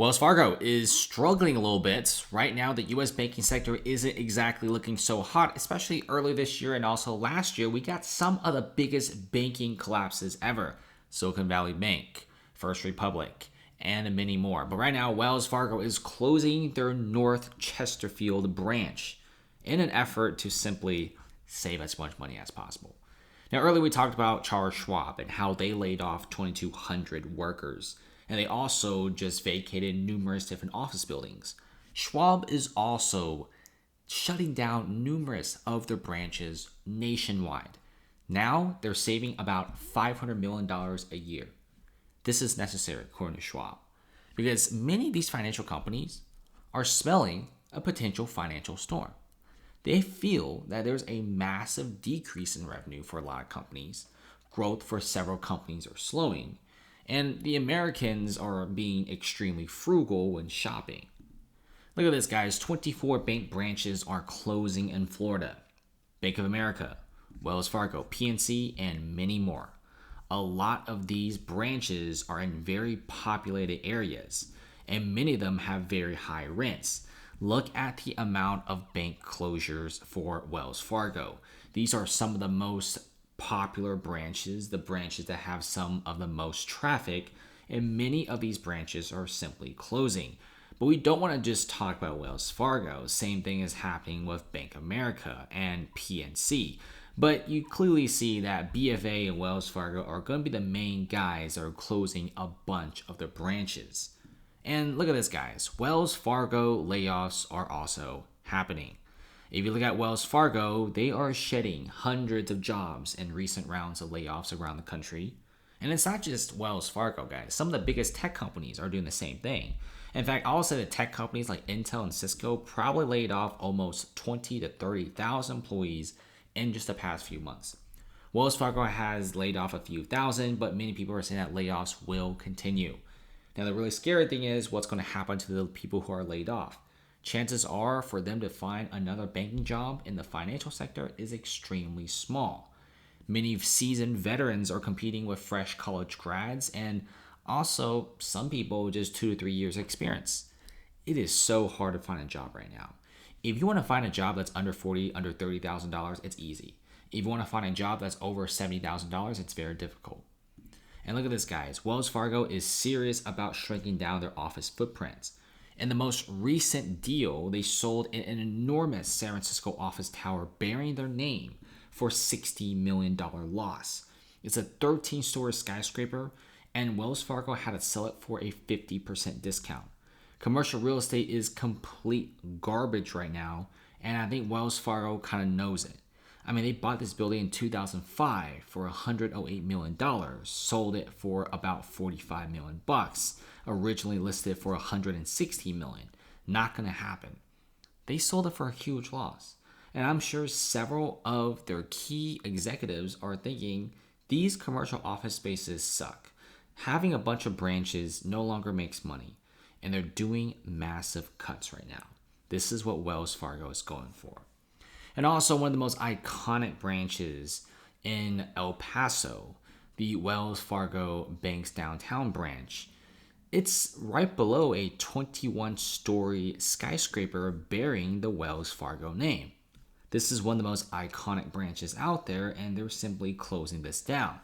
Wells Fargo is struggling a little bit. Right now, the US banking sector isn't exactly looking so hot, especially early this year and also last year. We got some of the biggest banking collapses ever: Silicon Valley Bank, First Republic, and many more. But right now, Wells Fargo is closing their North Chesterfield branch in an effort to simply save as much money as possible. Now, earlier we talked about Charles Schwab and how they laid off 2,200 workers. And they also just vacated numerous different office buildings. Schwab is also shutting down numerous of their branches nationwide. Now they're saving about $500 million a year. This is necessary, according to Schwab, because many of these financial companies are smelling a potential financial storm. They feel that there's a massive decrease in revenue for a lot of companies. Growth for several companies are slowing. And the Americans are being extremely frugal when shopping. Look at this, guys. 24 bank branches are closing in Florida. Bank of America, Wells Fargo, PNC, and many more. A lot of these branches are in very populated areas, and many of them have very high rents. Look at the amount of bank closures for Wells Fargo. These are some of the most popular branches, the branches that have some of the most traffic, and many of these branches are simply closing. But we don't want to just talk about Wells Fargo. Same thing is happening with Bank of America and PNC. But you clearly see that BofA and Wells Fargo are going to be the main guys that are closing a bunch of their branches. And look at this, guys. Wells Fargo layoffs are also happening. If you look at Wells Fargo, they are shedding hundreds of jobs in recent rounds of layoffs around the country. And it's not just Wells Fargo, guys. Some of the biggest tech companies are doing the same thing. In fact, I would say that tech companies like Intel and Cisco probably laid off almost 20 to 30,000 employees in just the past few months. Wells Fargo has laid off a few thousand, but many people are saying that layoffs will continue. Now, the really scary thing is what's going to happen to the people who are laid off. Chances are for them to find another banking job in the financial sector is extremely small. Many seasoned veterans are competing with fresh college grads, and also some people with just 2 to 3 years experience. It is so hard to find a job right now. If you want to find a job that's under $30,000, it's easy. If you want to find a job that's over $70,000, it's very difficult. And look at this, guys. Wells Fargo is serious about shrinking down their office footprints. In the most recent deal, they sold an enormous San Francisco office tower bearing their name for $60 million loss. It's a 13-story skyscraper, and Wells Fargo had to sell it for a 50% discount. Commercial real estate is complete garbage right now, and I think Wells Fargo kind of knows it. I mean, they bought this building in 2005 for $108 million, sold it for about $45 million, originally listed for $160 million. Not going to happen. They sold it for a huge loss. And I'm sure several of their key executives are thinking, these commercial office spaces suck. Having a bunch of branches no longer makes money, and they're doing massive cuts right now. This is what Wells Fargo is going for. And also one of the most iconic branches in El Paso, the Wells Fargo Bank's downtown branch. It's right below a 21-story skyscraper bearing the Wells Fargo name. This is one of the most iconic branches out there, and they're simply closing this down.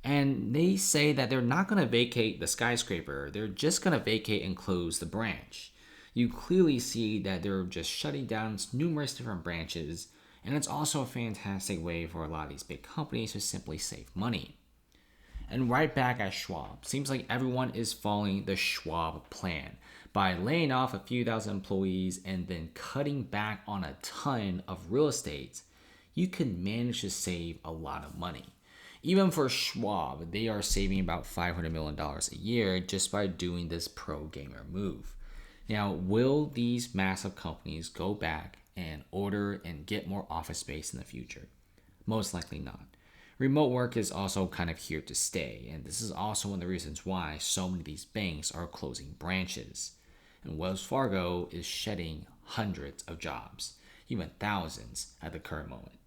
And they say that they're not going to vacate the skyscraper. They're just going to vacate and close the branch. You clearly see that they're just shutting down numerous different branches, and it's also a fantastic way for a lot of these big companies to simply save money. And right back at Schwab, seems like everyone is following the Schwab plan by laying off a few thousand employees and then cutting back on a ton of real estate. You can manage to save a lot of money. Even for Schwab, they are saving about $500 million a year just by doing this pro-gamer move. Now, will these massive companies go back and order and get more office space in the future? Most likely not. Remote work is also kind of here to stay, and this is also one of the reasons why so many of these banks are closing branches. And Wells Fargo is shedding hundreds of jobs, even thousands at the current moment.